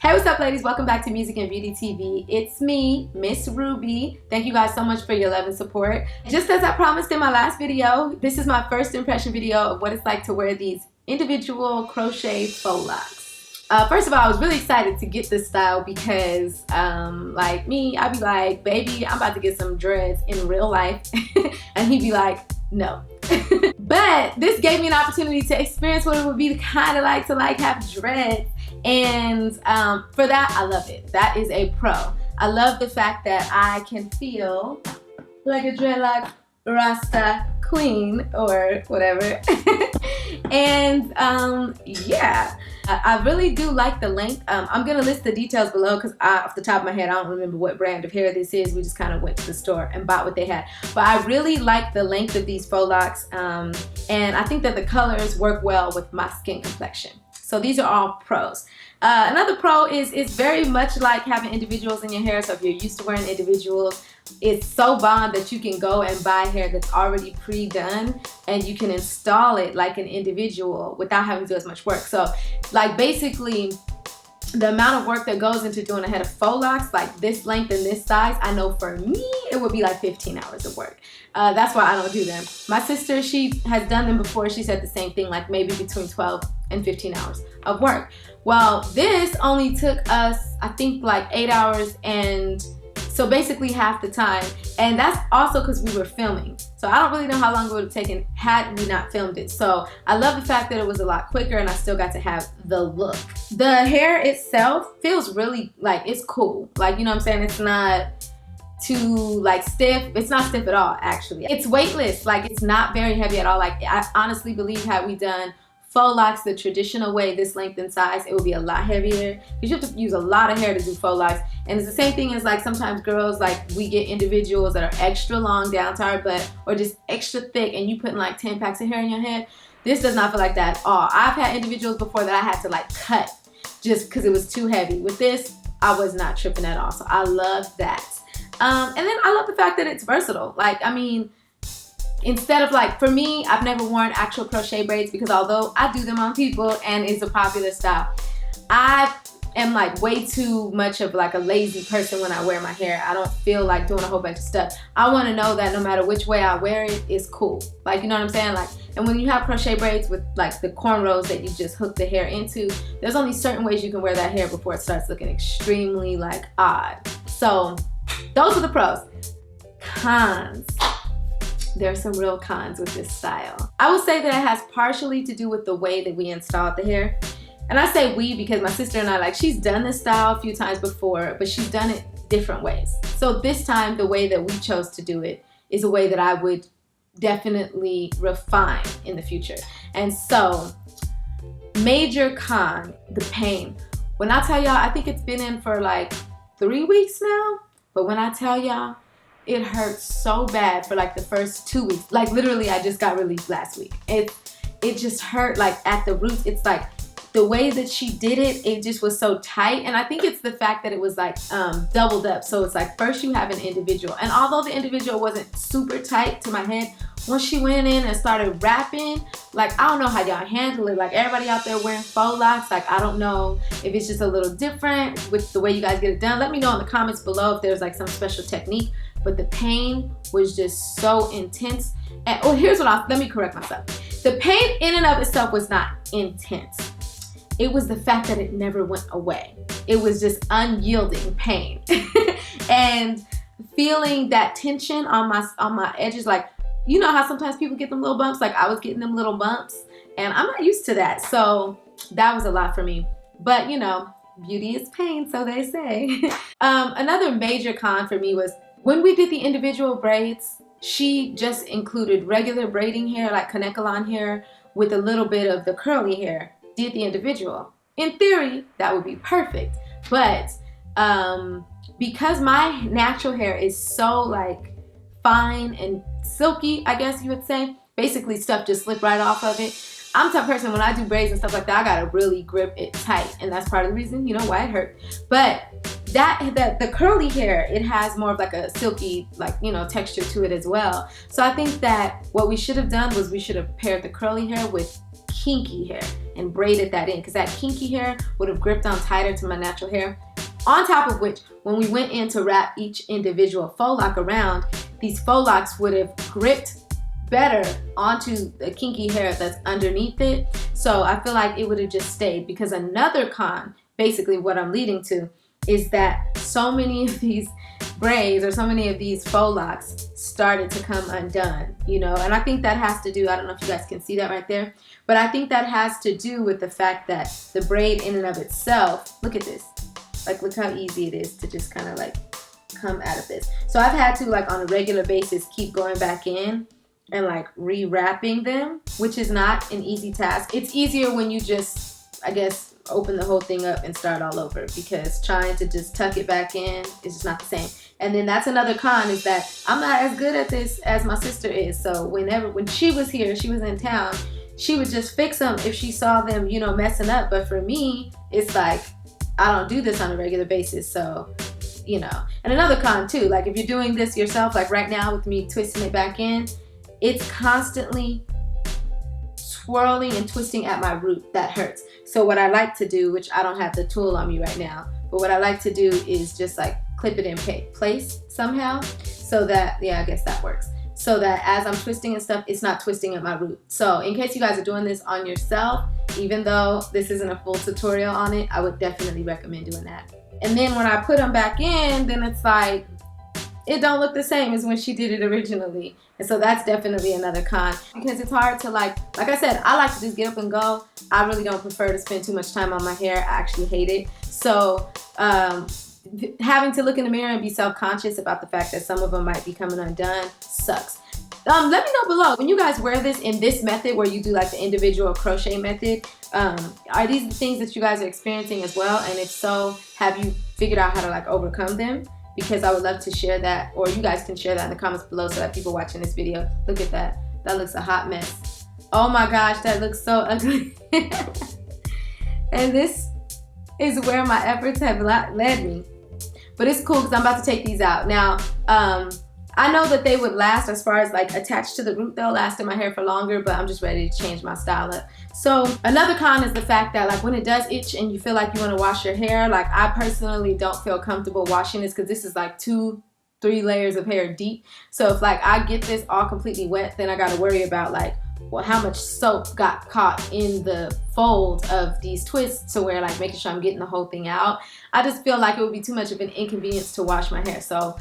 Hey, what's up, ladies? Welcome back to Music and Beauty TV. It's me, Miss Ruby. Thank you guys so much for your love and support. Just as I promised in my last video, this is my first impression video of what it's like to wear these individual crochet faux locks. First of all, I was really excited to get this style because, like me, I'd be like, baby, I'm about to get some dreads in real life. And he'd be like, no. But this gave me an opportunity to experience what it would be kind of like to have dreads. And for that, I love it. That is a pro. I love the fact that I can feel like a dreadlock Rasta queen or whatever. And yeah, I really do like the length. I'm gonna list the details below because off the top of my head, I don't remember what brand of hair this is. We just kind of went to the store and bought what they had. But I really like the length of these faux locks, and I think that the colors work well with my skin complexion. So these are all pros. Another pro is it's very much like having individuals in your hair. So if you're used to wearing individuals, it's so bomb that you can go and buy hair that's already pre-done and you can install it like an individual without having to do as much work. So like basically the amount of work that goes into doing a head of faux locks like this length and this size, I know for me it would be like 15 hours of work. That's why I don't do them. My sister, she has done them before. She said the same thing, like maybe between 12 and 15 hours of work. Well, this only took us, I think, like 8 hours, and so basically half the time. And that's also because we were filming. So I don't really know how long it would have taken had we not filmed it. So I love the fact that it was a lot quicker and I still got to have the look. The hair itself feels really like it's cool. Like, you know what I'm saying? It's not too like stiff. It's not stiff at all, actually. It's weightless. Like, it's not very heavy at all. Like, I honestly believe had we done faux locks the traditional way, this length and size, it would be a lot heavier because you have to use a lot of hair to do faux locks. And it's the same thing as like sometimes girls, like we get individuals that are extra long down to our butt or just extra thick and you putting like 10 packs of hair in your head. This does not feel like that at all. I've had individuals before that I had to like cut just because it was too heavy. With this, I was not tripping at all. So I love that. And then I love the fact that it's versatile. Like, I mean, instead of like, for me, I've never worn actual crochet braids because although I do them on people and it's a popular style, I am like way too much of like a lazy person when I wear my hair. I don't feel like doing a whole bunch of stuff. I want to know that no matter which way I wear it, it's cool. Like, you know what I'm saying? Like, and when you have crochet braids with like the cornrows that you just hook the hair into, there's only certain ways you can wear that hair before it starts looking extremely like odd. So those are the pros. Cons. There are some real cons with this style. I would say that it has partially to do with the way that we installed the hair. And I say we because my sister and I, like, she's done this style a few times before, but she's done it different ways. So this time, the way that we chose to do it is a way that I would definitely refine in the future. And so, major con, the pain. When I tell y'all, I think it's been in for like 3 weeks now, but when I tell y'all, it hurts so bad for like the first 2 weeks. Like literally, I just got released last week. It just hurt like at the roots. It's like the way that she did it, it just was so tight. And I think it's the fact that it was like doubled up. So it's like first you have an individual. And although the individual wasn't super tight to my head, once she went in and started wrapping, like I don't know how y'all handle it. Like everybody out there wearing faux locks, like I don't know if it's just a little different with the way you guys get it done. Let me know in the comments below if there's like some special technique. But the pain was just so intense. And oh, here's what let me correct myself. The pain in and of itself was not intense. It was the fact that it never went away. It was just unyielding pain. And feeling that tension on my edges, like, you know how sometimes people get them little bumps? Like I was getting them little bumps and I'm not used to that. So that was a lot for me. But you know, beauty is pain, so they say. Another major con for me was when we did the individual braids, she just included regular braiding hair, like Kanekalon hair, with a little bit of the curly hair, did the individual. In theory, that would be perfect. But because my natural hair is so like fine and silky, I guess you would say, basically stuff just slipped right off of it. I'm the type of person, when I do braids and stuff like that, I gotta really grip it tight. And that's part of the reason, you know, why it hurt. But the curly hair, it has more of like a silky, like, you know, texture to it as well. So I think that what we should have done was we should have paired the curly hair with kinky hair and braided that in, because that kinky hair would have gripped on tighter to my natural hair. On top of which, when we went in to wrap each individual faux lock around, these faux locks would have gripped better onto the kinky hair that's underneath it. So I feel like it would have just stayed, because another con, basically what I'm leading to, is that so many of these braids or so many of these faux locks started to come undone, you know. And I think that has to do, I don't know if you guys can see that right there, but I think that has to do with the fact that the braid in and of itself, look at this, like look how easy it is to just kind of like come out of this. So I've had to, like, on a regular basis keep going back in and like rewrapping them, which is not an easy task. It's easier when you just, I guess, open the whole thing up and start all over, because trying to just tuck it back in is just not the same. And then that's another con, is that I'm not as good at this as my sister is. So when she was here, she was in town, she would just fix them if she saw them, you know, messing up. But for me, it's like, I don't do this on a regular basis, so, you know. And another con too, like if you're doing this yourself, like right now with me twisting it back in, it's constantly swirling and twisting at my root. That hurts. So what I like to do, which I don't have the tool on me right now, but what I like to do is just like clip it in place somehow, so that, yeah, I guess that works. So that as I'm twisting and stuff, it's not twisting at my root. So in case you guys are doing this on yourself, even though this isn't a full tutorial on it, I would definitely recommend doing that. And then when I put them back in, then it's like, it don't look the same as when she did it originally. And so that's definitely another con, because it's hard to like I said, I like to just get up and go. I really don't prefer to spend too much time on my hair. I actually hate it. So having to look in the mirror and be self-conscious about the fact that some of them might be coming undone sucks. Let me know below, when you guys wear this in this method where you do like the individual crochet method, are these the things that you guys are experiencing as well? And if so, have you figured out how to like overcome them? Because I would love to share that, or you guys can share that in the comments below so that people watching this video, look at that. That looks a hot mess. Oh my gosh, that looks so ugly. And this is where my efforts have led me. But it's cool because I'm about to take these out. Now, I know that they would last, as far as like attached to the root, they'll last in my hair for longer, but I'm just ready to change my style up. So another con is the fact that like when it does itch and you feel like you want to wash your hair, like I personally don't feel comfortable washing this, because this is like 2-3 layers of hair deep. So if like I get this all completely wet, then I got to worry about like, well, how much soap got caught in the fold of these twists, to where like making sure I'm getting the whole thing out. I just feel like it would be too much of an inconvenience to wash my hair. So,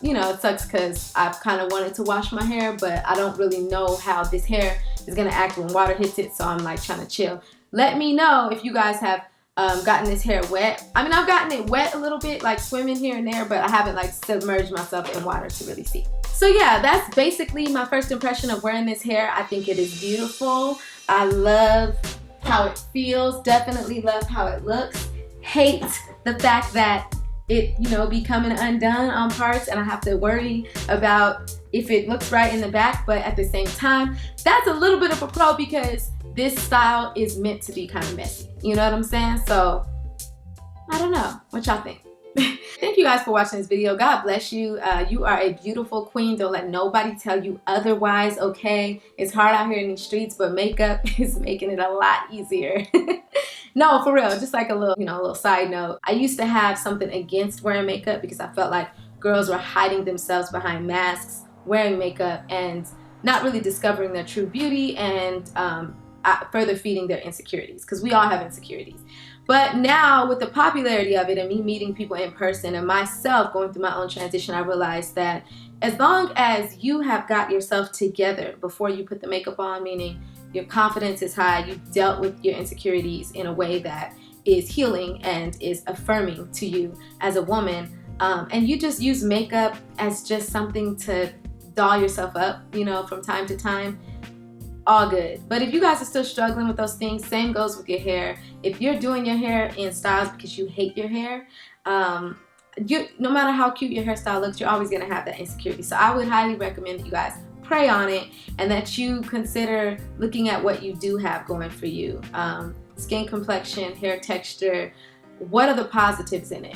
you know, it sucks because I've kind of wanted to wash my hair, but I don't really know how this hair is going to act when water hits it. So I'm like trying to chill. Let me know if you guys have gotten this hair wet. I mean, I've gotten it wet a little bit, like swimming here and there, but I haven't like submerged myself in water to really see. So yeah, that's basically my first impression of wearing this hair. I think it is beautiful. I love how it feels. Definitely love how it looks. Hate the fact that it, you know, be coming undone on parts and I have to worry about if it looks right in the back. But at the same time, that's a little bit of a pro, because this style is meant to be kind of messy. You know what I'm saying? So I don't know. What y'all think? Thank you guys for watching this video. God bless you. You are a beautiful queen. Don't let nobody tell you otherwise, okay? It's hard out here in these streets, but makeup is making it a lot easier. No, for real. Just like a little, you know, a little side note. I used to have something against wearing makeup because I felt like girls were hiding themselves behind masks, wearing makeup, and not really discovering their true beauty, and further feeding their insecurities, because we all have insecurities. But now with the popularity of it and me meeting people in person and myself going through my own transition, I realized that as long as you have got yourself together before you put the makeup on, meaning your confidence is high, you've dealt with your insecurities in a way that is healing and is affirming to you as a woman, and you just use makeup as just something to doll yourself up, you know, from time to time, all good. But if you guys are still struggling with those things, same goes with your hair. If you're doing your hair in styles because you hate your hair, no matter how cute your hairstyle looks, you're always going to have that insecurity. So I would highly recommend that you guys pray on it, and that you consider looking at what you do have going for you. Skin complexion, hair texture, what are the positives in it?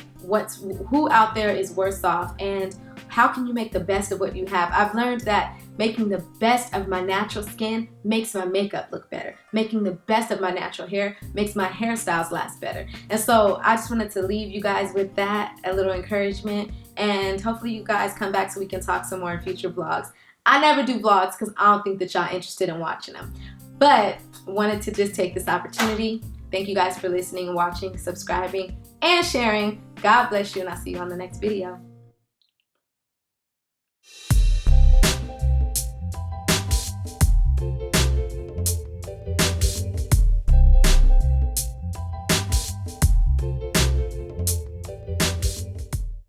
Who out there is worse off, and how can you make the best of what you have? I've learned that making the best of my natural skin makes my makeup look better. Making the best of my natural hair makes my hairstyles last better. And so I just wanted to leave you guys with that, a little encouragement, and hopefully you guys come back so we can talk some more in future vlogs. I never do vlogs because I don't think that y'all interested in watching them. But wanted to just take this opportunity. Thank you guys for listening and watching, subscribing, and sharing. God bless you, and I'll see you on the next video.